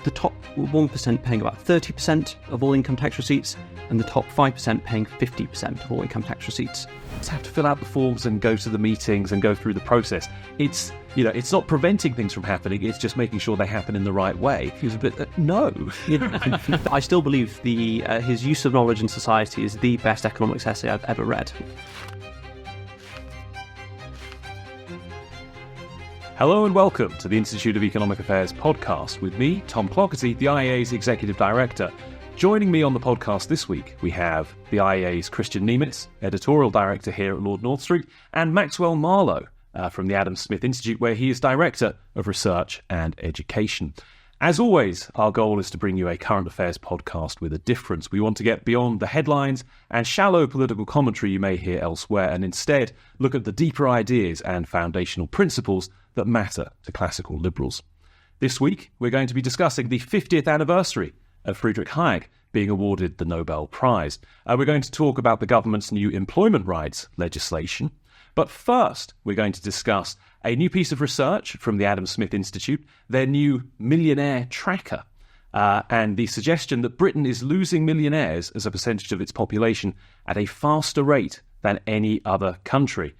the top 1% paying about 30% of all income tax receipts, and the top 5% paying 50% of all income tax receipts. Just have to fill out the forms and go to the meetings and go through the process. It's not preventing things from happening, it's just making sure they happen in the right way. He was a bit, no. I still believe his use of knowledge in society is the best economics essay I've ever read. Hello and welcome to the Institute of Economic Affairs podcast with me, Tom Clougherty, the IEA's Executive Director. Joining me on the podcast this week, we have the IEA's Kristian Niemietz, Editorial Director here at Lord North Street, and Maxwell Marlow from the Adam Smith Institute, where he is Director of Research and Education. As always, our goal is to bring you a current affairs podcast with a difference. We want to get beyond the headlines and shallow political commentary you may hear elsewhere, and instead look at the deeper ideas and foundational principles that matter to classical liberals. This week, we're going to be discussing the 50th anniversary of Friedrich Hayek being awarded the Nobel Prize. We're going to talk about the government's new employment rights legislation. But first, we're going to discuss a new piece of research from the Adam Smith Institute, their new millionaire tracker, and the suggestion that Britain is losing millionaires as a percentage of its population at a faster rate than any other country.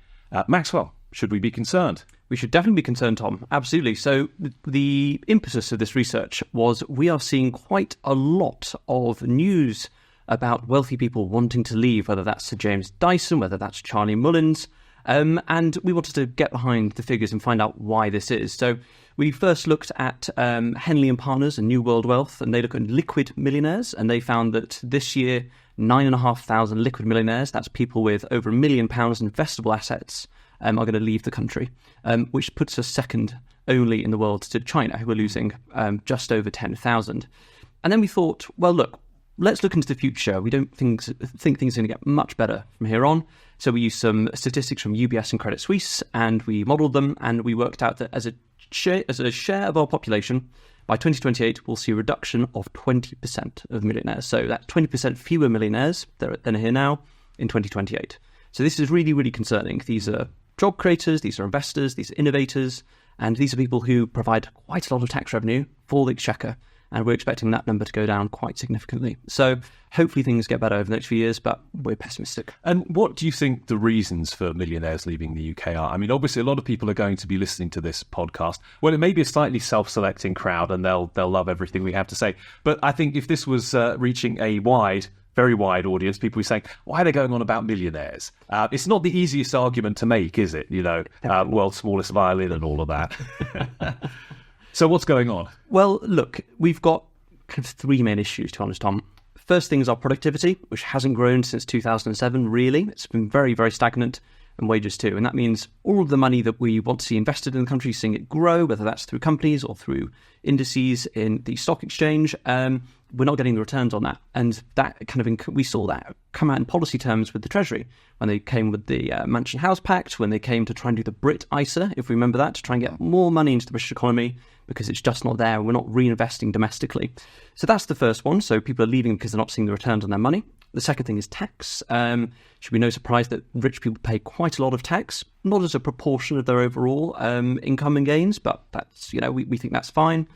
Maxwell, should we be concerned? We should definitely be concerned, Tom. Absolutely. So the impetus of this research was we are seeing quite a lot of news about wealthy people wanting to leave, whether that's Sir James Dyson, whether that's Charlie Mullins. And we wanted to get behind the figures and find out why this is. So we first looked at Henley & Partners and New World Wealth, and they look at liquid millionaires, and they found that this year, 9,500 liquid millionaires, that's people with over £1 million in investable assets, are going to leave the country, which puts us second only in the world to China, who are losing just over 10,000. And then we thought, well, look, let's look into the future. We don't think things are going to get much better from here on. So we used some statistics from UBS and Credit Suisse, and we modelled them, and we worked out that as a share of our population, by 2028, we'll see a reduction of 20% of millionaires. So that's 20% fewer millionaires than are here now in 2028. So this is really, really concerning. These are job creators, these are investors, these are innovators, and these are people who provide quite a lot of tax revenue for the exchequer. And we're expecting that number to go down quite significantly. So hopefully things get better over the next few years, but we're pessimistic. And what do you think the reasons for millionaires leaving the UK are? I mean, obviously, a lot of people are going to be listening to this podcast. Well, it may be a slightly self-selecting crowd, and they'll love everything we have to say. But I think if this was reaching a very wide audience, people will be saying, why are they going on about millionaires? It's not the easiest argument to make, is it? World's smallest violin and all of that. So what's going on? Well, look, we've got kind of three main issues, to be honest, Tom. First thing is our productivity, which hasn't grown since 2007, really. It's been very, very stagnant, and wages too. And that means all of the money that we want to see invested in the country, seeing it grow, whether that's through companies or through indices in the stock exchange, we're not getting the returns on that. And that kind of we saw that come out in policy terms with the Treasury when they came with the Mansion House Pact, when they came to try and do the Brit ISA, if we remember that, to try and get more money into the British economy because it's just not there. We're not reinvesting domestically. So that's the first one. So people are leaving because they're not seeing the returns on their money. The second thing is tax. Should be no surprise that rich people pay quite a lot of tax, not as a proportion of their overall income and gains, but that's, we think that's fine.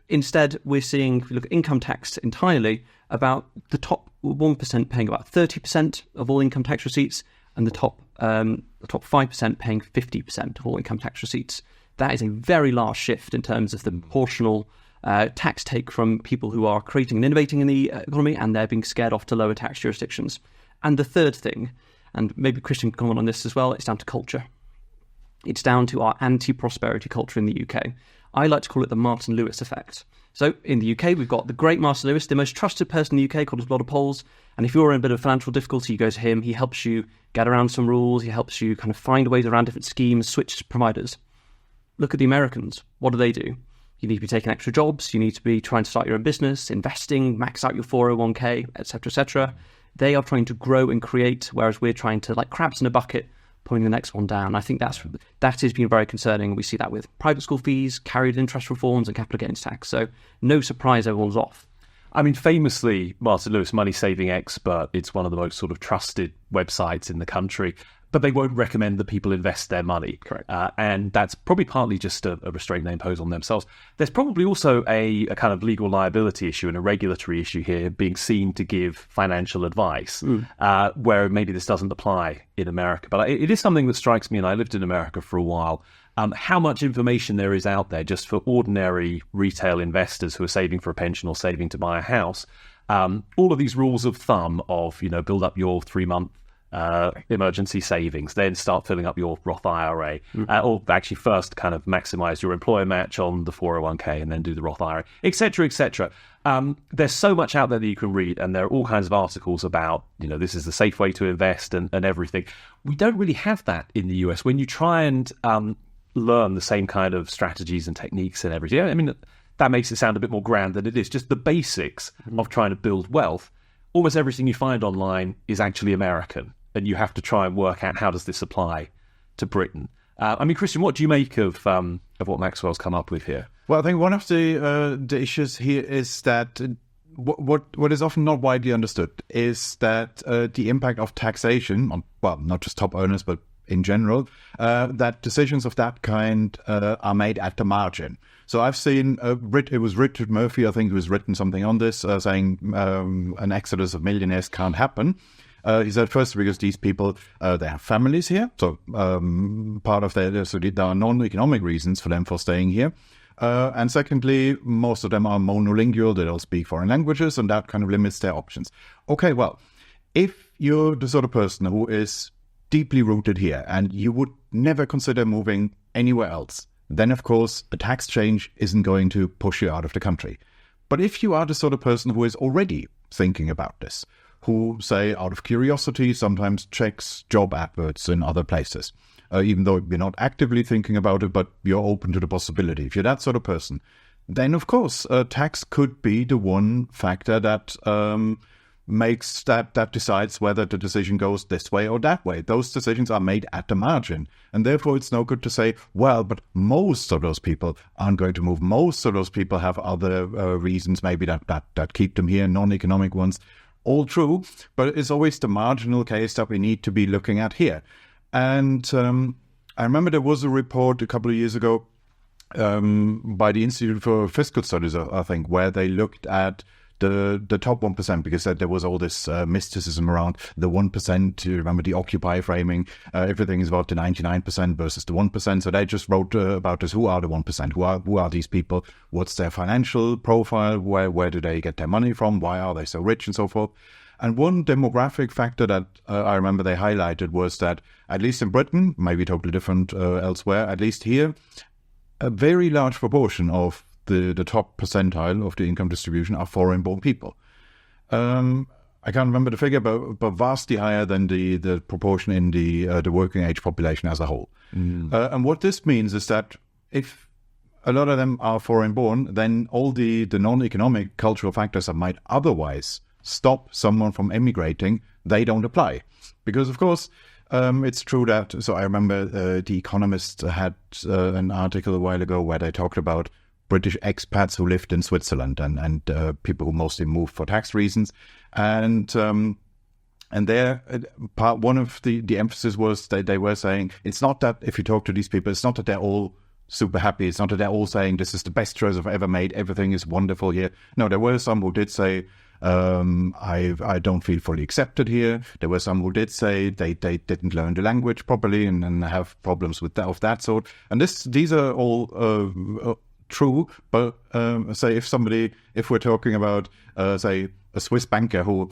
Instead, we're seeing, if you look at income tax entirely, about the top 1% paying about 30% of all income tax receipts, and the top 5% paying 50% of all income tax receipts. That is a very large shift in terms of the proportional tax take from people who are creating and innovating in the economy, and they're being scared off to lower tax jurisdictions. And the third thing, and maybe Kristian can comment on this as well, it's down to culture. It's down to our anti-prosperity culture in the UK. I like to call it the Martin Lewis effect. So in the UK, we've got the great Martin Lewis, the most trusted person in the UK, according to a lot of polls. And if you're in a bit of financial difficulty, you go to him. He helps you get around some rules. He helps you kind of find ways around different schemes, switch providers. Look at the Americans. What do? You need to be taking extra jobs. You need to be trying to start your own business, investing, max out your 401k, etc., etc. They are trying to grow and create, whereas we're trying to, like crabs in a bucket, pulling the next one down. I think that has been very concerning. We see that with private school fees, carried interest reforms, and capital gains tax. So no surprise everyone's off. I mean, famously, Martin Lewis, money-saving expert, it's one of the most sort of trusted websites in the country. but they won't recommend that people invest their money. Correct. And that's probably partly just a restraint they impose on themselves. There's probably also a kind of legal liability issue and a regulatory issue here, being seen to give financial advice, where maybe this doesn't apply in America. But it is something that strikes me, and I lived in America for a while, how much information there is out there just for ordinary retail investors who are saving for a pension or saving to buy a house. All of these rules of thumb of, build up your 3-month emergency savings, then start filling up your Roth IRA, or actually first kind of maximize your employer match on the 401k and then do the Roth IRA, etc., etc. There's so much out there that you can read, and there are all kinds of articles about, this is the safe way to invest and everything. We don't really have that in the US. When you try and learn the same kind of strategies and techniques and everything, I mean, that makes it sound a bit more grand than it is. Just the basics of trying to build wealth. Almost everything you find online is actually American, and you have to try and work out how does this apply to Britain. Kristian, what do you make of what Maxwell's come up with here? Well, I think one of the issues here is that what is often not widely understood is that the impact of taxation on, well, not just top earners, but in general, that decisions of that kind are made at the margin. So I've seen, it was Richard Murphy, I think, who has written something on this, saying an exodus of millionaires can't happen. He said, first, because these people, they have families here. So part of so there are non-economic reasons for them for staying here. And secondly, most of them are monolingual. They don't speak foreign languages, and that kind of limits their options. Okay, well, if you're the sort of person who is deeply rooted here and you would never consider moving anywhere else, then, of course, a tax change isn't going to push you out of the country. But if you are the sort of person who is already thinking about this, who, say, out of curiosity, sometimes checks job adverts in other places, even though you're not actively thinking about it, but you're open to the possibility. If you're that sort of person, then, of course, tax could be the one factor that makes that decides whether the decision goes this way or that way. Those decisions are made at the margin. And therefore, it's no good to say, well, but most of those people aren't going to move. Most of those people have other reasons, maybe that keep them here, non-economic ones. All true, but it's always the marginal case that we need to be looking at here. And I remember there was a report a couple of years ago by the Institute for Fiscal Studies, I think, where they looked at the top 1%, because there was all this mysticism around the 1%. You remember the Occupy framing? Everything is about the 99% versus the 1%. So they just wrote about this. Who are the 1%? Who are these people? What's their financial profile? Where do they get their money from? Why are they so rich and so forth? And one demographic factor that I remember they highlighted was that, at least in Britain, maybe totally different elsewhere, at least here, a very large proportion of the top percentile of the income distribution are foreign-born people. I can't remember the figure, but vastly higher than the proportion in the working age population as a whole. And what this means is that if a lot of them are foreign-born, then all the non-economic cultural factors that might otherwise stop someone from emigrating, they don't apply. Because, of course, it's true that, so I remember The Economist had an article a while ago where they talked about British expats who lived in Switzerland and people who mostly moved for tax reasons. And there, one of the emphasis was that they were saying, it's not that if you talk to these people, it's not that they're all super happy. It's not that they're all saying, this is the best choice I've ever made. Everything is wonderful here. No, there were some who did say, I don't feel fully accepted here. There were some who did say they didn't learn the language properly and have problems with that, of that sort. And these are all true, but say if we're talking about say a Swiss banker who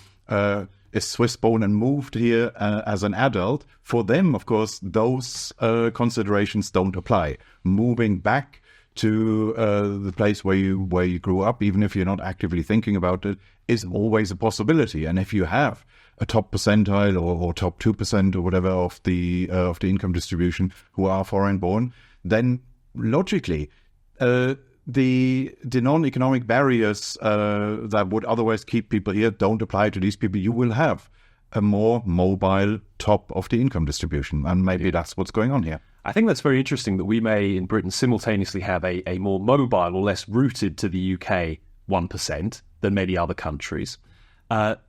is Swiss born and moved here as an adult, for them, of course, those considerations don't apply. Moving back to the place where you grew up, even if you're not actively thinking about it, is always a possibility. And if you have a top percentile or top 2% or whatever of the income distribution who are foreign born, then logically the non-economic barriers that would otherwise keep people here don't apply to these people. You will have a more mobile top of the income distribution, and maybe that's what's going on here. I think that's very interesting that we may in Britain simultaneously have a more mobile or less rooted to the UK 1% than many other countries.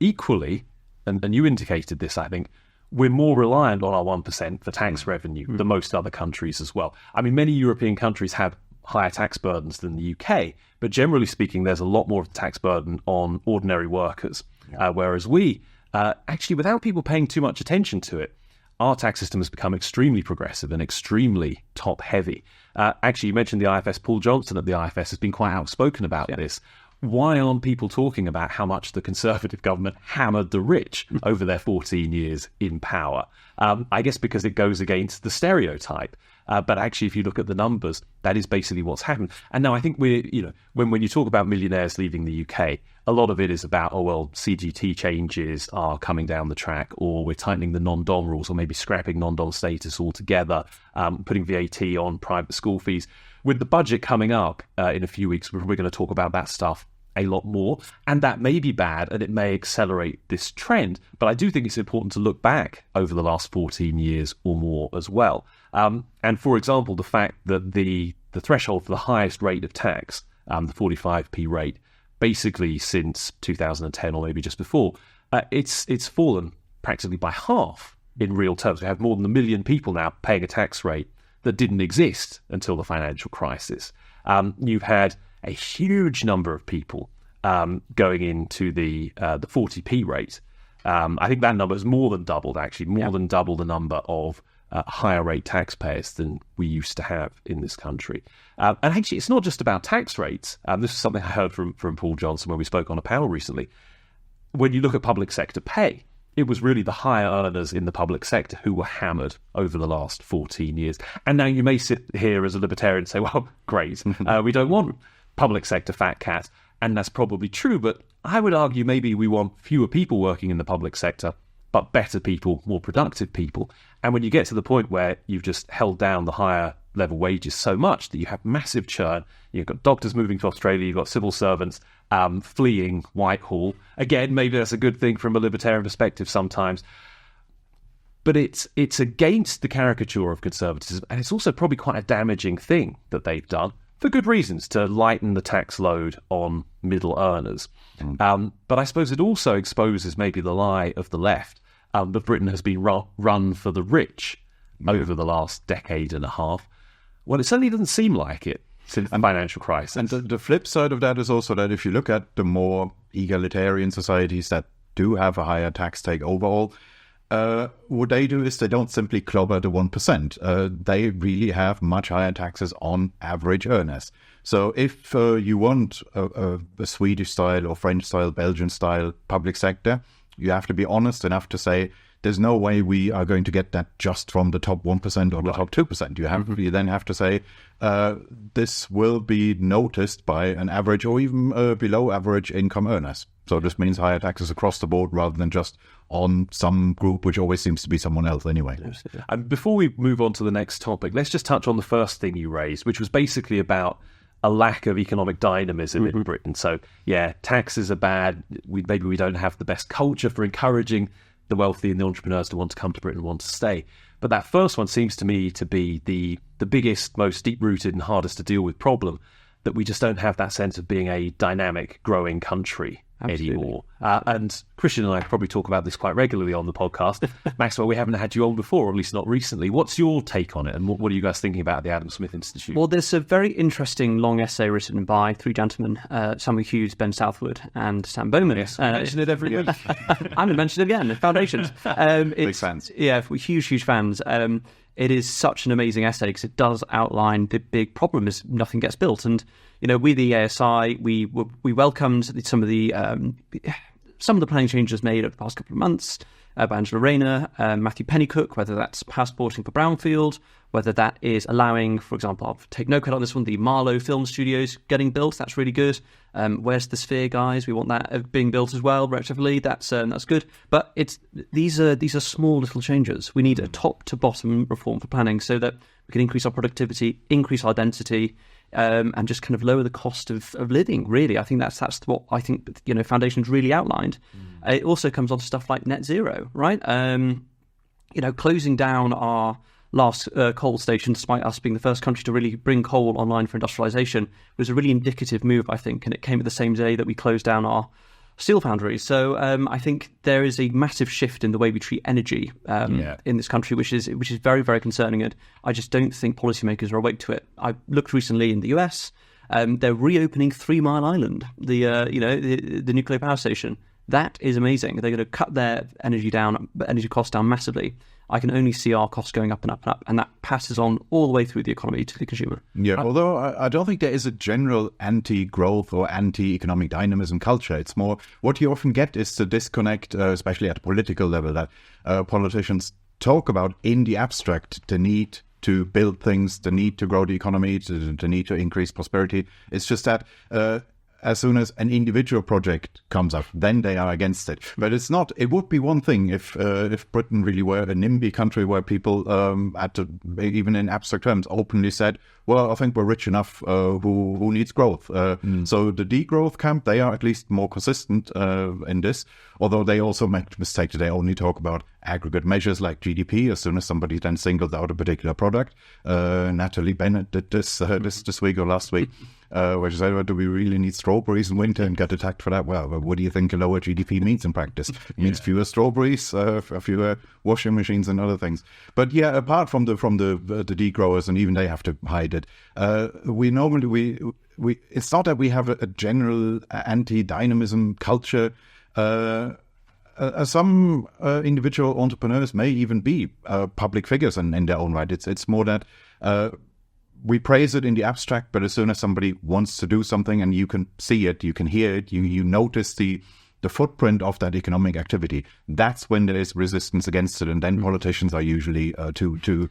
Equally, and you indicated this, I think, we're more reliant on our 1% for tax revenue than most other countries as well. I mean, many European countries have higher tax burdens than the UK, but generally speaking, there's a lot more of a tax burden on ordinary workers, whereas we, actually, without people paying too much attention to it, our tax system has become extremely progressive and extremely top-heavy. Actually, you mentioned the IFS. Paul Johnson at the IFS has been quite outspoken about this. Why aren't people talking about how much the Conservative government hammered the rich over their 14 years in power? I guess because it goes against the stereotype. But actually, if you look at the numbers, that is basically what's happened. And now I think when you talk about millionaires leaving the UK, a lot of it is about, CGT changes are coming down the track, or we're tightening the non-dom rules, or maybe scrapping non-dom status altogether, putting VAT on private school fees. With the budget coming up in a few weeks, we're going to talk about that stuff a lot more, and that may be bad and it may accelerate this trend, but I do think it's important to look back over the last 14 years or more as well. And for example, the fact that the threshold for the highest rate of tax, the 45p rate, basically since 2010 or maybe just before, it's fallen practically by half in real terms. We have more than 1 million people now paying a tax rate that didn't exist until the financial crisis. You've had a huge number of people going into the 40p rate. I think that number has more than doubled, actually, more than double the number of higher rate taxpayers than we used to have in this country. And actually, it's not just about tax rates. This is something I heard from Paul Johnson when we spoke on a panel recently. When you look at public sector pay, it was really the higher earners in the public sector who were hammered over the last 14 years. And now you may sit here as a libertarian and say, well, great, we don't want public sector fat cat. And that's probably true, but I would argue maybe we want fewer people working in the public sector, but better people, more productive people. And when you get to the point where you've just held down the higher level wages so much that you have massive churn, you've got doctors moving to Australia, you've got civil servants fleeing Whitehall. Again, maybe that's a good thing from a libertarian perspective sometimes. But it's against the caricature of conservatism, and it's also probably quite a damaging thing that they've done, for good reasons, to lighten the tax load on middle earners. But I suppose it also exposes maybe the lie of the left that Britain has been run for the rich over the last decade and a half. Well, it certainly doesn't seem like it since the financial crisis. And the flip side of that is also that if you look at the more egalitarian societies that do have a higher tax take overall, what they do is they don't simply clobber the 1%. They really have much higher taxes on average earners. So if you want a Swedish-style or French-style, Belgian-style public sector, you have to be honest enough to say, there's no way we are going to get that just from the top 1% or the top 2%. You then have to say, this will be noticed by an average or even below average income earners. So this means higher taxes across the board rather than just on some group, which always seems to be someone else anyway. And before we move on to the next topic, let's just touch on the first thing you raised, which was basically about a lack of economic dynamism in Britain. So, yeah, taxes are bad. Maybe we don't have the best culture for encouraging the wealthy and the entrepreneurs to want to come to Britain and want to stay. But that first one seems to me to be the biggest, most deep-rooted and hardest to deal with problem, that we just don't have that sense of being a dynamic, growing country anymore. And Kristian and I probably talk about this quite regularly on the podcast. Maxwell, we haven't had you on before, or at least not recently. What's your take on it, and what are you guys thinking about the Adam Smith Institute? Well, there's a very interesting long essay written by three gentlemen, Samuel Hughes, Ben Southwood, and Sam Bowman. Yes, I mention it every week. I'm going to mention it again, the Foundations. Big fans. Yeah, huge fans. It is such an amazing essay because it does outline the big problem is nothing gets built. And, you know, we, the ASI, we welcomed some of the planning changes made over the past couple of months by Angela Rayner, Matthew Pennycook, whether that's passporting for brownfield, whether that is allowing, for example, I'll take no credit on this one, the Marlow film studios getting built. That's really good. Where's the Sphere, guys? We want that being built as well, retroactively. That's good. But these are small little changes. We need a top to bottom reform for planning so that we can increase our productivity, increase our density, and just kind of lower the cost of living. Really, I think that's what I think Foundations really outlined. It also comes on to stuff like net zero, right? Closing down our last coal station, despite us being the first country to really bring coal online for industrialisation, was a really indicative move, I think, and it came at the same day that we closed down our steel foundries. So I think there is a massive shift in the way we treat energy in this country, which is very, very concerning. And I just don't think policymakers are awake to it. I looked recently in the US. They're reopening 3 Mile Island, the nuclear power station. That is amazing. They're going to cut their energy costs down massively. I can only see our costs going up and up and up, and that passes on all the way through the economy to the consumer. Yeah, although I don't think there is a general anti-growth or anti-economic dynamism culture. It's more what you often get is the disconnect, especially at a political level, that politicians talk about in the abstract the need to build things, the need to grow the economy, the need to increase prosperity. It's just that as soon as an individual project comes up, then they are against it. But it's not. It would be one thing if Britain really were a NIMBY country where people, even in abstract terms, openly said, "Well, I think we're rich enough. Who needs growth?" So the degrowth camp, they are at least more consistent in this. Although they also make the mistake that they only talk about aggregate measures like GDP as soon as somebody then singles out a particular product. Natalie Bennett did this week or last week. Where she said, well, do we really need strawberries in winter, and get attacked for that? Well, what do you think a lower GDP means in practice? It means fewer strawberries, fewer washing machines and other things. But yeah, apart from the degrowers, and even they have to hide it, we normally, it's not that we have a general anti-dynamism culture. Some individual entrepreneurs may even be public figures in their own right. It's more that we praise it in the abstract, but as soon as somebody wants to do something and you can see it, you can hear it, you notice the footprint of that economic activity, that's when there is resistance against it. And then politicians are usually too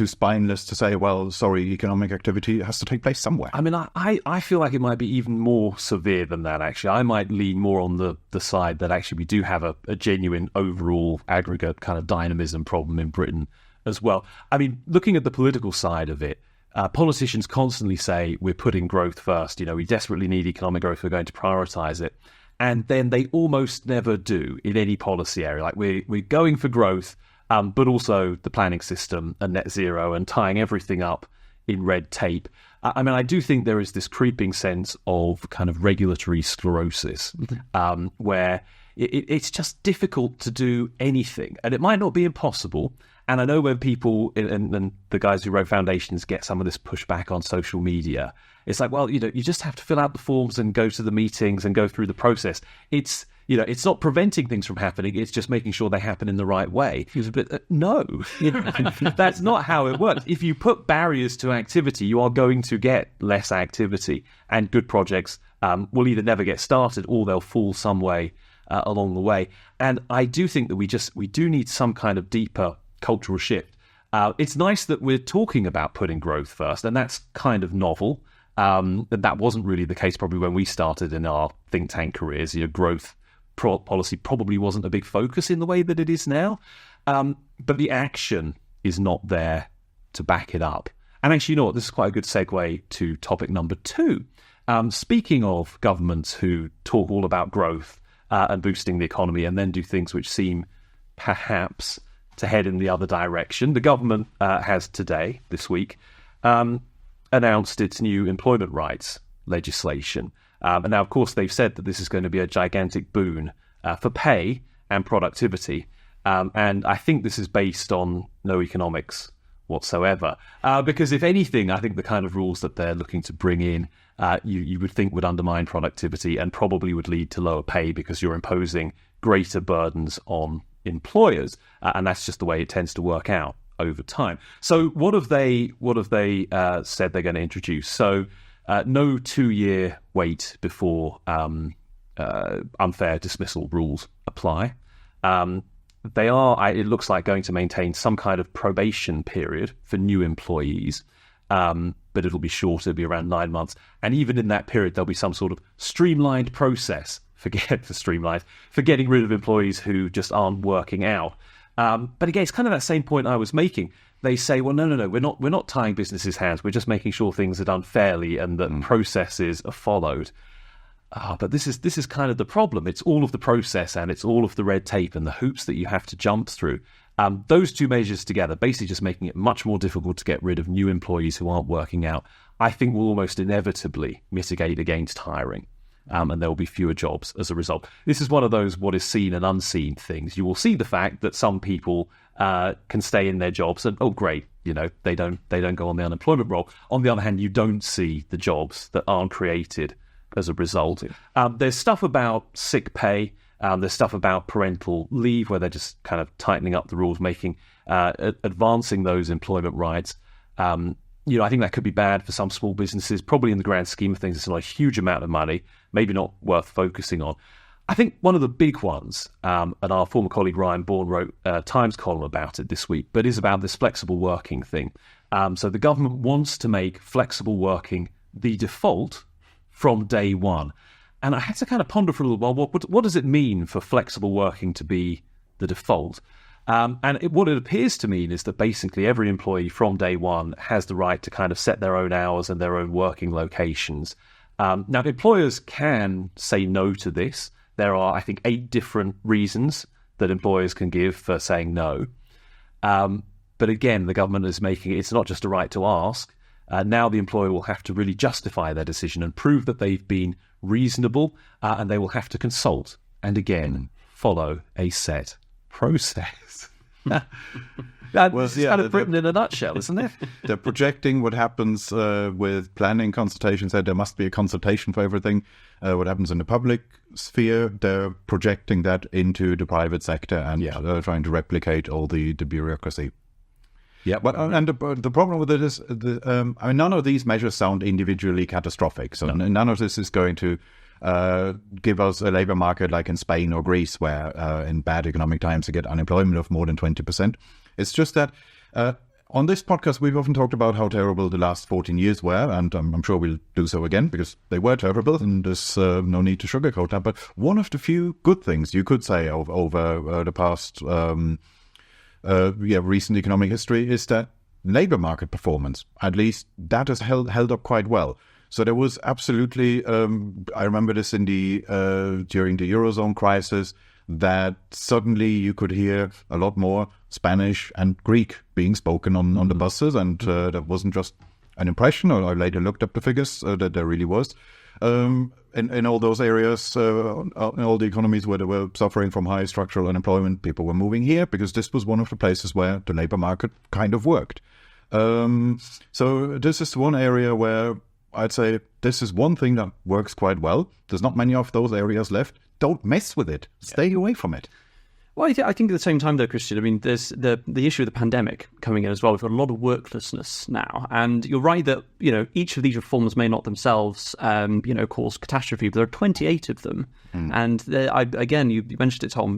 spineless to say, well, sorry, economic activity has to take place somewhere. I mean, I feel like it might be even more severe than that, actually. I might lean more on the side that actually we do have a genuine overall aggregate kind of dynamism problem in Britain as well. I mean, looking at the political side of it, politicians constantly say we're putting growth first. We desperately need economic growth. We're going to prioritise it. And then they almost never do in any policy area. Like we're going for growth, but also the planning system and net zero and tying everything up in red tape. I mean, I do think there is this creeping sense of kind of regulatory sclerosis where it's just difficult to do anything. And it might not be impossible. And I know when people and the guys who wrote Foundations get some of this pushback on social media, it's like, well, you just have to fill out the forms and go to the meetings and go through the process. It's not preventing things from happening. It's just making sure they happen in the right way. But no, that's not how it works. If you put barriers to activity, you are going to get less activity, and good projects will either never get started or they'll fall some way along the way. And I do think that we do need some kind of deeper cultural shift. It's nice that we're talking about putting growth first, and that's kind of novel. That wasn't really the case probably when we started in our think tank careers. Growth policy probably wasn't a big focus in the way that it is now, but the action is not there to back it up. And actually, this is quite a good segue to topic number 2. Speaking of governments who talk all about growth and boosting the economy and then do things which seem perhaps to head in the other direction, the government has today, this week, announced its new employment rights legislation. And now, of course, they've said that this is going to be a gigantic boon for pay and productivity. And I think this is based on no economics whatsoever. Because if anything, I think the kind of rules that they're looking to bring in, you would think would undermine productivity and probably would lead to lower pay because you're imposing greater burdens on employers, and that's just the way it tends to work out over time. So what have they said they're going to introduce? So no 2-year wait before unfair dismissal rules apply. They are, it looks like, going to maintain some kind of probation period for new employees, but it'll be shorter, it'll be around 9 months. And even in that period, there'll be some sort of streamlined process for getting rid of employees who just aren't working out. But again, it's kind of that same point I was making. They say, well, no, we're not tying businesses' hands. We're just making sure things are done fairly and that processes are followed. But this is kind of the problem. It's all of the process and it's all of the red tape and the hoops that you have to jump through. Those two measures together, basically just making it much more difficult to get rid of new employees who aren't working out, I think will almost inevitably mitigate against hiring. and there will be fewer jobs as a result. This is one of those what is seen and unseen things. You will see the fact that some people can stay in their jobs and, oh, great, they don't go on the unemployment roll. On the other hand, you don't see the jobs that aren't created as a result. There's stuff about sick pay. There's stuff about parental leave where they're just kind of tightening up the rules, advancing those employment rights. I think that could be bad for some small businesses. Probably in the grand scheme of things, it's not a huge amount of money, maybe not worth focusing on. I think one of the big ones, and our former colleague Ryan Bourne wrote a Times column about it this week, but is about this flexible working thing. So the government wants to make flexible working the default from day one. And I had to kind of ponder for a little while, what does it mean for flexible working to be the default? What it appears to mean is that basically every employee from day one has the right to kind of set their own hours and their own working locations. Now, employers can say no to this. There are, I think, 8 different reasons that employers can give for saying no. But again, the government is making it's not just a right to ask. Now the employer will have to really justify their decision and prove that they've been reasonable, and they will have to consult and again follow a set process. That's kind of Britain in a nutshell, isn't it? They're projecting what happens with planning consultations. There must be a consultation for everything. What happens in the public sphere, they're projecting that into the private sector, and they're trying to replicate all the bureaucracy. Yeah, but the problem with it is, none of these measures sound individually catastrophic. So none of this is going to give us a labor market like in Spain or Greece, where in bad economic times you get unemployment of more than 20%. It's just that on this podcast, we've often talked about how terrible the last 14 years were, and I'm sure we'll do so again because they were terrible, and there's no need to sugarcoat that. But one of the few good things you could say over the past recent economic history is that labor market performance, at least that has held up quite well. So there was absolutely, I remember this in during the Eurozone crisis, that suddenly you could hear a lot more Spanish and Greek being spoken on the buses, and that wasn't just an impression. Or I later looked up the figures that there really was. In all those areas, in all the economies where they were suffering from high structural unemployment, people were moving here because this was one of the places where the labor market kind of worked. So this is one area where I'd say this is one thing that works quite well. There's not many of those areas left. Don't mess with it. Stay away from it. Well, I think at the same time, though, Kristian, I mean, there's the issue of the pandemic coming in as well. We've got a lot of worklessness now. And you're right that, each of these reforms may not themselves, cause catastrophe, but there are 28 of them. And again, you mentioned it, Tom,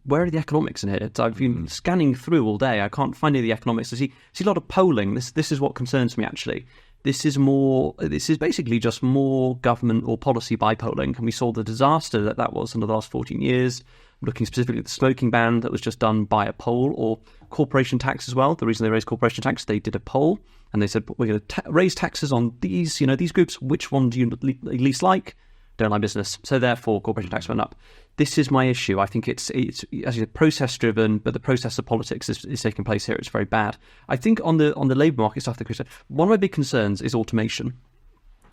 where are the economics in here? I've been scanning through all day. I can't find any of the economics. I see a lot of polling. This is what concerns me, actually. This is basically just more government or policy by polling. And we saw the disaster that was in the last 14 years, looking specifically at the smoking ban that was just done by a poll, or corporation tax as well. The reason they raised corporation tax, they did a poll and they said, we're going to raise taxes on these, these groups. Which one do you least like? Don't like business. So therefore, corporation tax went up. This is my issue. I think it's as you said, process driven, but the process of politics is taking place here. It's very bad. I think on the labour market stuff that Chris said, one of my big concerns is automation.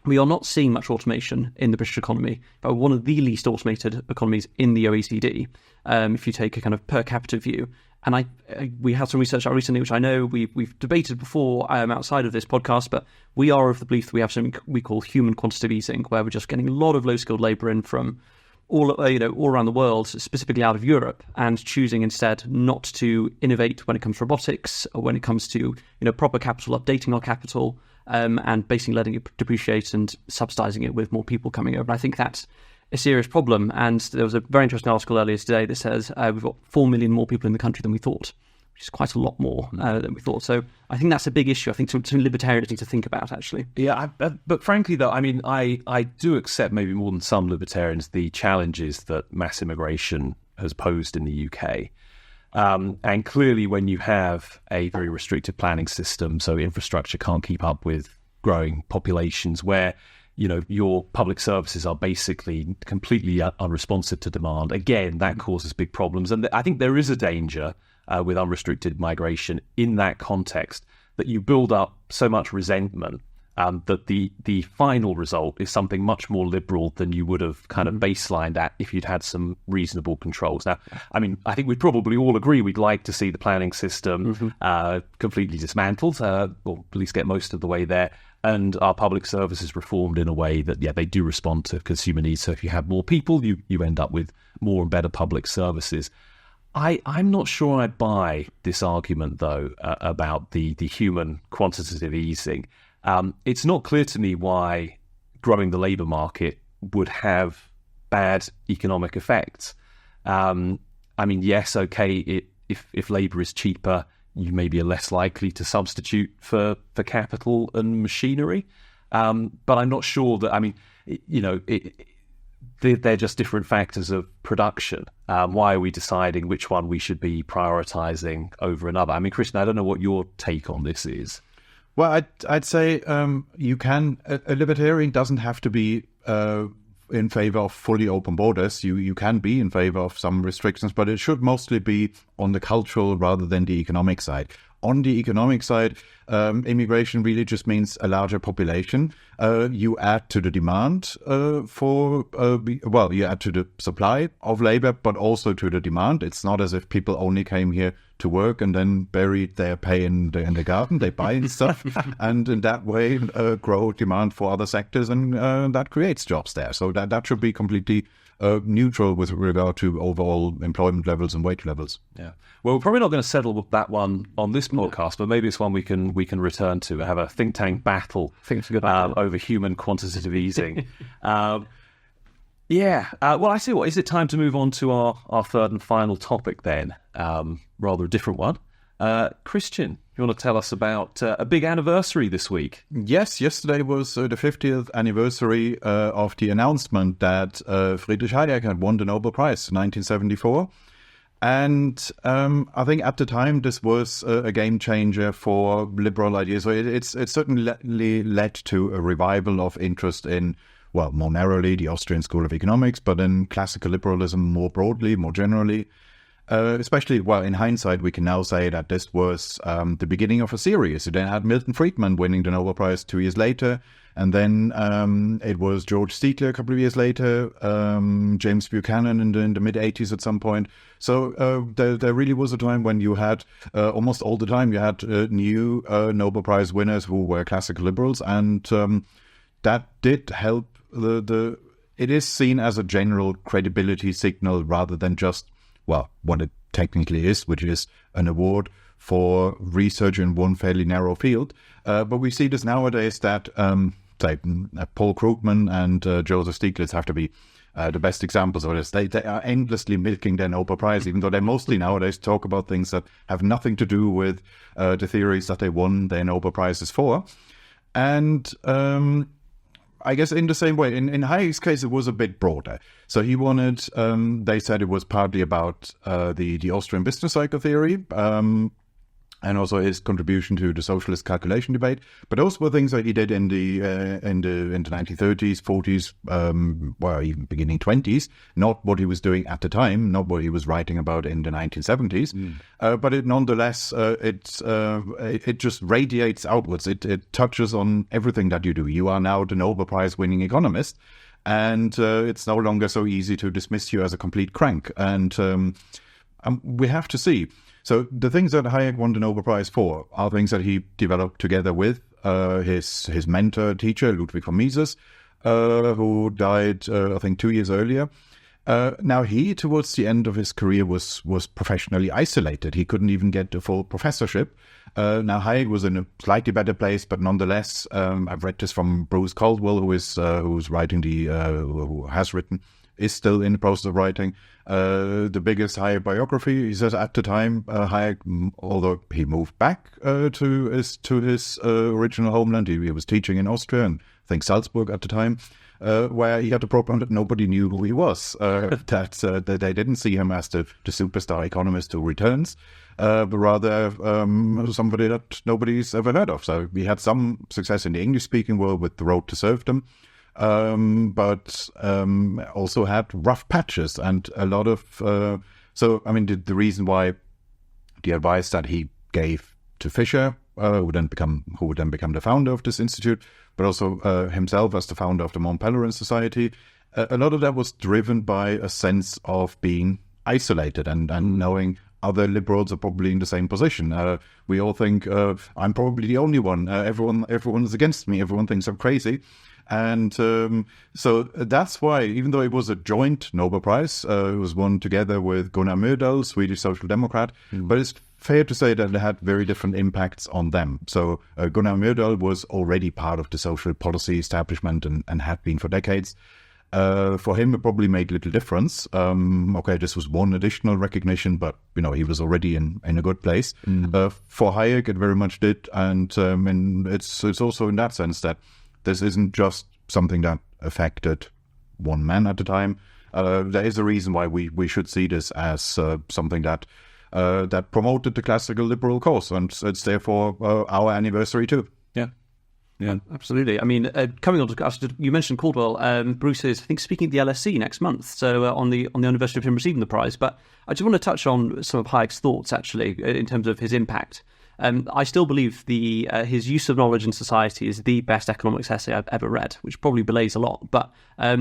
We are not seeing much automation in the British economy, but one of the least automated economies in the OECD, if you take a kind of per capita view. And we had some research out recently, which I know we've debated before outside of this podcast, but we are of the belief that we have something we call human quantitative easing, where we're just getting a lot of low-skilled labour in from all around the world, specifically out of Europe, and choosing instead not to innovate when it comes to robotics or when it comes to proper capital, updating our capital, and basically letting it depreciate and subsidising it with more people coming over. And I think that's a serious problem. And there was a very interesting article earlier today that says we've got 4 million more people in the country than we thought, which is quite a lot more than we thought. So I think that's a big issue. I think some libertarians need to think about, actually. Yeah, but frankly, though, I mean, I do accept maybe more than some libertarians the challenges that mass immigration has posed in the UK. And clearly, when you have a very restricted planning system, so infrastructure can't keep up with growing populations, where your public services are basically completely unresponsive to demand. Again, that causes big problems. And I think there is a danger with unrestricted migration in that context, that you build up so much resentment that the final result is something much more liberal than you would have kind of baselined at if you'd had some reasonable controls. Now, I mean, I think we'd probably all agree we'd like to see the planning system completely dismantled, or at least get most of the way there, and our public services reformed in a way that, they do respond to consumer needs. So if you have more people, you end up with more and better public services. I'm not sure I buy this argument, though, about the human quantitative easing. It's not clear to me why growing the labour market would have bad economic effects. I mean, yes, okay, if labour is cheaper, you maybe are less likely to substitute for capital and machinery. But I'm not sure that, I mean, they're just different factors of production. Why are we deciding which one we should be prioritising over another? I mean, Kristian, I don't know what your take on this is. Well, I'd say you can. A libertarian doesn't have to be in favor of fully open borders. You can be in favor of some restrictions, but it should mostly be on the cultural rather than the economic side. On the economic side, immigration really just means a larger population. You add to the demand you add to the supply of labor, but also to the demand. It's not as if people only came here to work and then buried their pay in the garden. They buy stuff and in that way grow demand for other sectors, and that creates jobs there. So that should be completely neutral with regard to overall employment levels and wage levels. Yeah. Well, we're probably not going to settle with that one on this podcast, but maybe it's one we can return to. Have a think tank battle over human quantitative easing. Well, I see. What is it time to move on to our third and final topic then? Rather a different one. Kristian, you want to tell us about a big anniversary this week? Yes, yesterday was the 50th anniversary of the announcement that Friedrich Hayek had won the Nobel Prize in 1974. And I think at the time this was a game changer for liberal ideas. So it's certainly led to a revival of interest in, well, more narrowly, the Austrian School of Economics, but in classical liberalism more broadly, more generally. Especially, well, in hindsight, we can now say that this was the beginning of a series. You then had Milton Friedman winning the Nobel Prize 2 years later, and then it was George Stiegler a couple of years later, James Buchanan in the mid-'80s at some point. So there really was a time when you had, almost all the time, you had new Nobel Prize winners who were classical liberals, and that did help it is seen as a general credibility signal rather than just, well, what it technically is, which is an award for research in one fairly narrow field. But we see this nowadays that, Paul Krugman and Joseph Stiglitz have to be the best examples of this. They are endlessly milking their Nobel Prize, even though they mostly nowadays talk about things that have nothing to do with the theories that they won their Nobel Prizes for. And I guess in the same way, in Hayek's case, it was a bit broader. So he wanted, they said it was partly about the Austrian business cycle theory, and also his contribution to the socialist calculation debate. But those were things that he did in the 1930s, 40s, even beginning 20s. Not what he was doing at the time, not what he was writing about in the 1970s. But it nonetheless, it just radiates outwards. It touches on everything that you do. You are now the Nobel Prize winning economist, and it's no longer so easy to dismiss you as a complete crank. And we have to see. So the things that Hayek won the Nobel Prize for are things that he developed together with his mentor, teacher, Ludwig von Mises, who died, I think, 2 years earlier. Now, he, towards the end of his career, was professionally isolated. He couldn't even get a full professorship. Now, Hayek was in a slightly better place, but nonetheless, I've read this from Bruce Caldwell, who's writing who has written, is still in the process of writing the biggest Hayek biography. He says at the time, Hayek, although he moved back to his original homeland, he was teaching in Austria and I think Salzburg at the time, where he had the problem that nobody knew who he was, that they didn't see him as the superstar economist who returns, but rather somebody that nobody's ever heard of. So we had some success in the English-speaking world with The Road to Serfdom, but also had rough patches and a lot of... So, I mean, the reason why the advice that he gave to Fisher, who would then become the founder of this institute, but also himself as the founder of the Mont Pelerin Society, a lot of that was driven by a sense of being isolated and knowing other liberals are probably in the same position. We all think I'm probably the only one. Everyone is against me. Everyone thinks I'm crazy. And so that's why, even though it was a joint Nobel Prize, it was won together with Gunnar Myrdal, Swedish Social Democrat, but it's fair to say that it had very different impacts on them. So Gunnar Myrdal was already part of the social policy establishment and had been for decades. For him, it probably made little difference. This was one additional recognition, but he was already in a good place. For Hayek, it very much did, and it's also in that sense that this isn't just something that affected one man at a time. There is a reason why we should see this as something that promoted the classical liberal cause, and it's therefore our anniversary too. Yeah, absolutely. I mean, coming on to you mentioned Caldwell. Bruce is, I think, speaking at the LSE next month, so on the anniversary of him receiving the prize. But I just want to touch on some of Hayek's thoughts, actually, in terms of his impact. I still believe his use of knowledge in society is the best economics essay I've ever read, which probably belays a lot. But I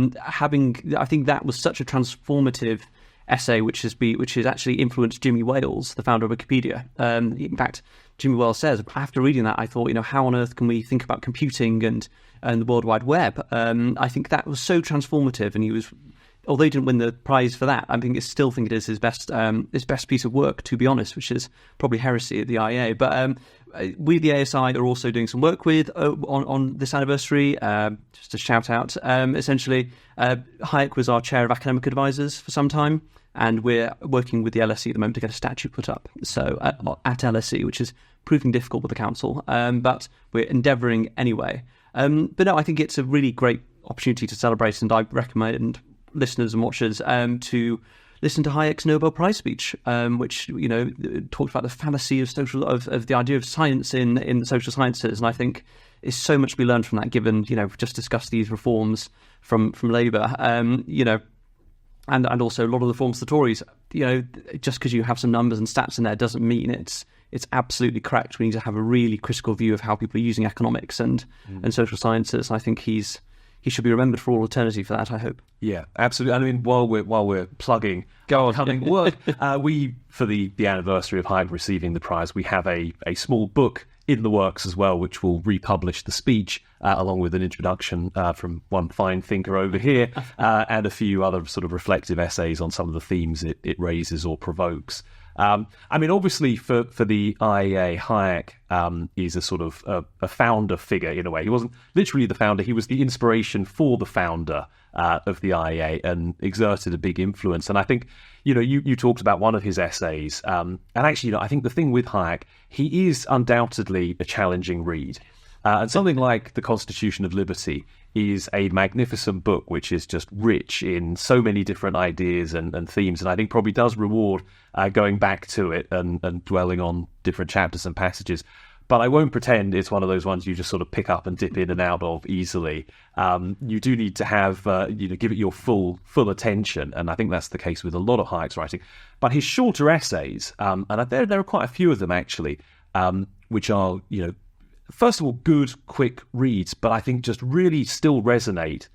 think that was such a transformative essay, which has actually influenced Jimmy Wales, the founder of Wikipedia. In fact, Jimmy Wales says, after reading that, I thought, how on earth can we think about computing and the World Wide Web? I think that was so transformative, and although he didn't win the prize for that, I still think it is his best piece of work, to be honest, which is probably heresy at the IEA. But we, the ASI, are also doing some work with on this anniversary. Just a shout out. Essentially, Hayek was our chair of academic advisors for some time, and we're working with the LSE at the moment to get a statue put up. So at LSE, which is proving difficult with the council, but we're endeavouring anyway. But no, I think it's a really great opportunity to celebrate, and I recommend listeners and watchers to listen to Hayek's Nobel Prize speech, which talked about the fallacy of the idea of science in the social sciences, and I think is so much to be learned from that. Given we've just discussed these reforms from Labour, and also a lot of the reforms of the Tories. Just because you have some numbers and stats in there doesn't mean it's absolutely correct. We need to have a really critical view of how people are using economics and social sciences. I think he should be remembered for all eternity for that, I hope. Yeah, absolutely. I mean, while we're plugging upcoming work, we, for the anniversary of Hayek receiving the prize, we have a small book in the works as well, which will republish the speech along with an introduction from one fine thinker over here and a few other sort of reflective essays on some of the themes it raises or provokes. Obviously for the IEA, Hayek is a sort of a founder figure in a way. He wasn't literally the founder. He was the inspiration for the founder of the IEA and exerted a big influence. And I think, you talked about one of his essays. And actually, I think the thing with Hayek, he is undoubtedly a challenging read. And something like The Constitution of Liberty is a magnificent book, which is just rich in so many different ideas and themes, and I think probably does reward going back to it and dwelling on different chapters and passages. But I won't pretend it's one of those ones you just sort of pick up and dip in and out of easily. You do need to have, give it your full attention, and I think that's the case with a lot of Hayek's writing. But his shorter essays, and there are quite a few of them actually, which are, first of all, good, quick reads, but I think just really still resonate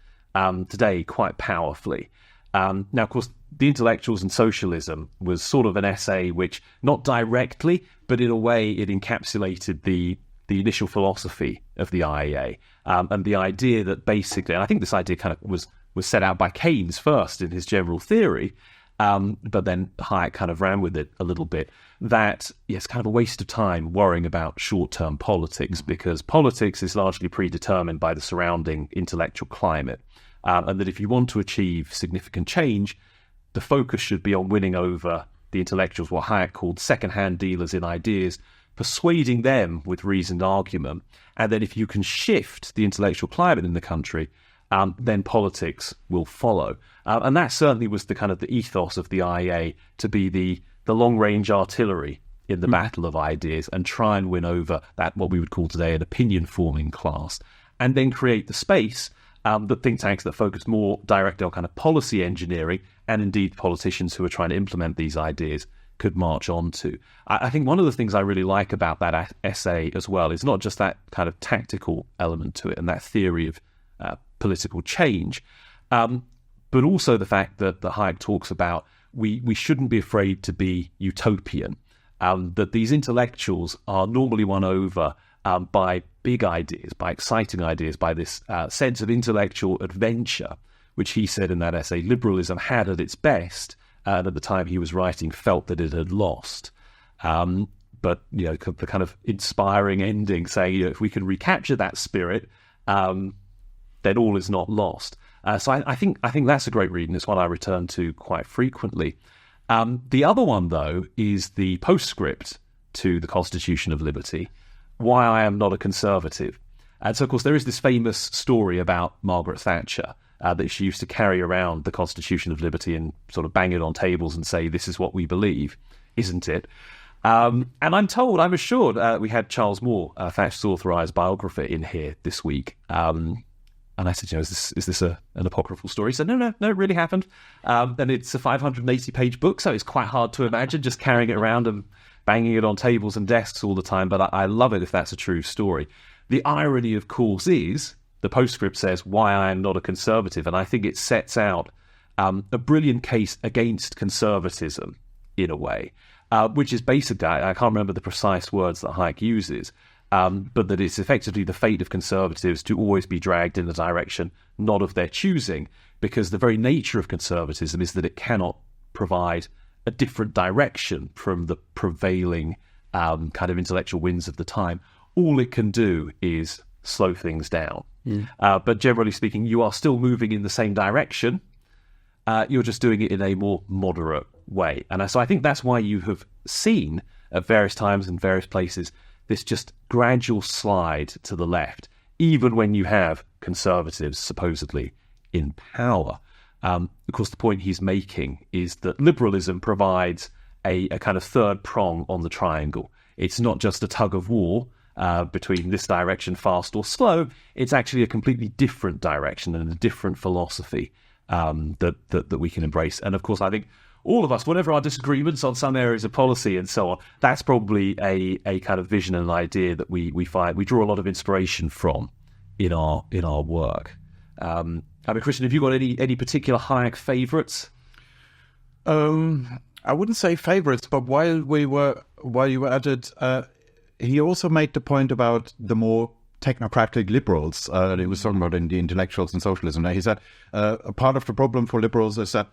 today quite powerfully. Now, of course, The Intellectuals and Socialism was sort of an essay which, not directly, but in a way it encapsulated the initial philosophy of the IEA and the idea that basically, and I think this idea kind of was set out by Keynes first in his general theory, but then Hayek kind of ran with it a little bit, that it's kind of a waste of time worrying about short-term politics because politics is largely predetermined by the surrounding intellectual climate, and that if you want to achieve significant change, the focus should be on winning over the intellectuals, what Hayek called second-hand dealers in ideas, persuading them with reasoned argument, and then if you can shift the intellectual climate in the country, then politics will follow. And that certainly was the kind of the ethos of the IEA, to be the long-range artillery in the battle of ideas and try and win over that, what we would call today, an opinion-forming class, and then create the space that think tanks that focus more directly on kind of policy engineering and indeed politicians who are trying to implement these ideas could march on to. I think one of the things I really like about that essay as well is not just that kind of tactical element to it and that theory of political change, but also the fact that Hayek talks about we shouldn't be afraid to be utopian, that these intellectuals are normally won over by big ideas, by exciting ideas, by this sense of intellectual adventure, which he said in that essay, liberalism had at its best, and at the time he was writing, felt that it had lost. But the kind of inspiring ending saying, if we can recapture that spirit, then all is not lost. So I think that's a great read, and it's one I return to quite frequently. The other one, though, is the postscript to the Constitution of Liberty, Why I Am Not a Conservative. And so, of course, there is this famous story about Margaret Thatcher, that she used to carry around the Constitution of Liberty and sort of bang it on tables and say, this is what we believe, isn't it? And I'm assured, we had Charles Moore, Thatcher's authorised biographer, in here this week. And I said, is this an apocryphal story? He said, no, it really happened. And it's a 580-page book, so it's quite hard to imagine just carrying it around and banging it on tables and desks all the time. But I love it if that's a true story. The irony, of course, is the postscript says, why I am not a conservative. And I think it sets out a brilliant case against conservatism, in a way, which is basically, I can't remember the precise words that Hayek uses, but that it's effectively the fate of conservatives to always be dragged in the direction not of their choosing, because the very nature of conservatism is that it cannot provide a different direction from the prevailing kind of intellectual winds of the time. All it can do is slow things down. But generally speaking, you are still moving in the same direction. You're just doing it in a more moderate way. And so I think that's why you have seen at various times and various places this just gradual slide to the left, even when you have conservatives supposedly in power. Of course, the point he's making is that liberalism provides a kind of third prong on the triangle. It's not just a tug of war between this direction, fast or slow. It's actually a completely different direction and a different philosophy that we can embrace. And of course, I think all of us, whatever our disagreements on some areas of policy and so on, that's probably a kind of vision and idea that we find we draw a lot of inspiration from in our work. I mean, Kristian, have you got any particular Hayek favourites? I wouldn't say favourites, but while you were at it, he also made the point about the more technocratic liberals that he was talking about in the intellectuals and socialism. He said a part of the problem for liberals is that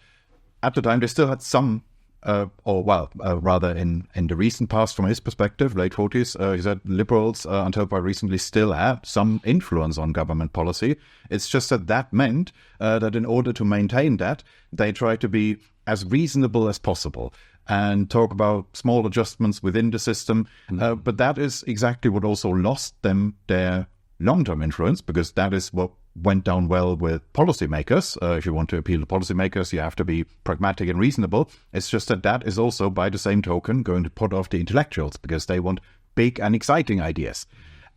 at the time they still had some, rather in the recent past, from his perspective, late 40s, he said liberals until quite recently still had some influence on government policy. It's just that meant that in order to maintain that, they tried to be as reasonable as possible and talk about small adjustments within the system. But that is exactly what also lost them their long-term influence, because that is what went down well with policymakers. If you want to appeal to policymakers, you have to be pragmatic and reasonable. It's just that is also, by the same token, going to put off the intellectuals, because they want big and exciting ideas.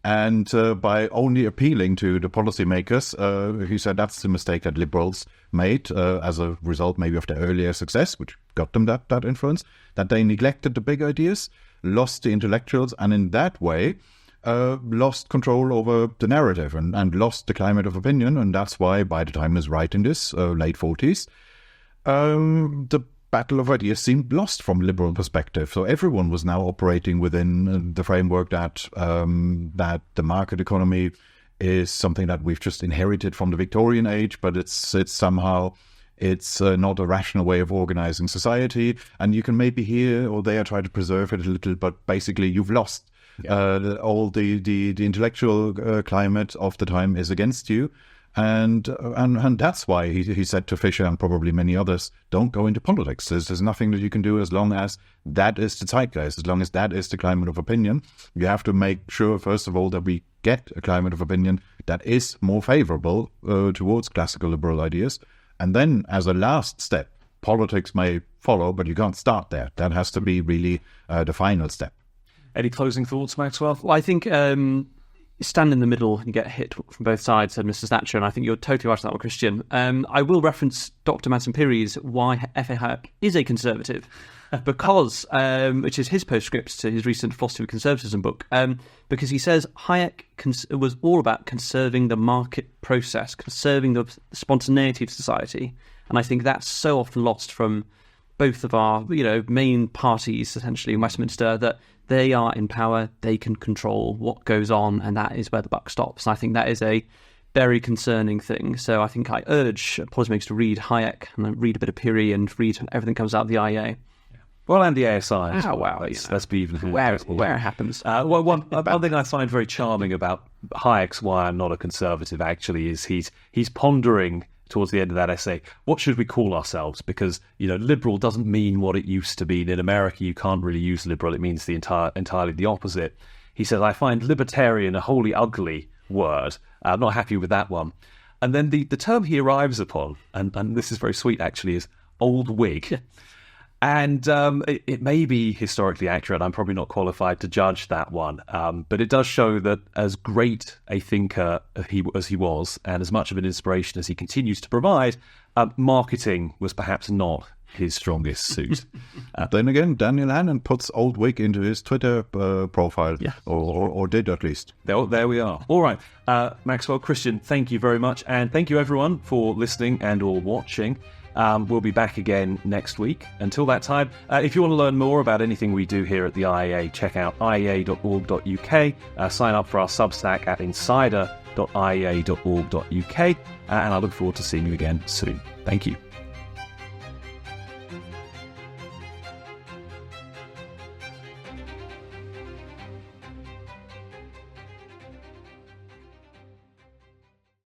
And by only appealing to the policymakers, he said that's the mistake that liberals made as a result maybe of their earlier success, which got them that influence, that they neglected the big ideas, lost the intellectuals, and in that way lost control over the narrative and lost the climate of opinion. And that's why, by the time he was writing this, late 40s, the battle of ideas seemed lost from liberal perspective. So everyone was now operating within the framework that the market economy is something that we've just inherited from the Victorian age, but it's somehow not a rational way of organizing society. And you can maybe here or there try to preserve it a little, but basically you've lost. All the intellectual climate of the time is against you. And that's why he said to Fisher and probably many others, don't go into politics. There's nothing that you can do as long as that is the zeitgeist, as long as that is the climate of opinion. You have to make sure, first of all, that we get a climate of opinion that is more favorable towards classical liberal ideas. And then, as a last step, politics may follow, but you can't start there. That has to be really the final step. Any closing thoughts, Maxwell? Well, I think stand in the middle and you get hit from both sides, said Mr. Thatcher, and I think you're totally right on that one, Kristian. I will reference Dr. Madsen Piri's Why F.A. Hayek is a Conservative, because, which is his postscript to his recent Philosophy of Conservatism book, because he says Hayek was all about conserving the market process, conserving the spontaneity of society, and I think that's so often lost from both of our, main parties, essentially, in Westminster, that they are in power, they can control what goes on, and that is where the buck stops. And I think that is a very concerning thing. So I think I urge policymakers to read Hayek and read a bit of Piri and read everything that comes out of the IEA. Well, and the ASI. Oh, wow. Let's be even where it happens. One thing I find very charming about Hayek's Why I'm Not a Conservative, actually, is he's pondering towards the end of that essay, what should we call ourselves? Because, liberal doesn't mean what it used to mean. In America, you can't really use liberal. It means entirely the opposite. He says, I find libertarian a wholly ugly word. I'm not happy with that one. And then the term he arrives upon, and this is very sweet actually, is old Whig. And it may be historically accurate. I'm probably not qualified to judge that one. But it does show that as great a thinker as he was, and as much of an inspiration as he continues to provide, marketing was perhaps not his strongest suit. Then again, Daniel Hannan puts old Whig into his Twitter profile, or did at least. There we are. All right. Maxwell, Kristian, thank you very much. And thank you everyone for listening and or watching. We'll be back again next week. Until that time, if you want to learn more about anything we do here at the IEA, check out iea.org.uk, sign up for our Substack at insider.iea.org.uk, and I look forward to seeing you again soon. Thank you.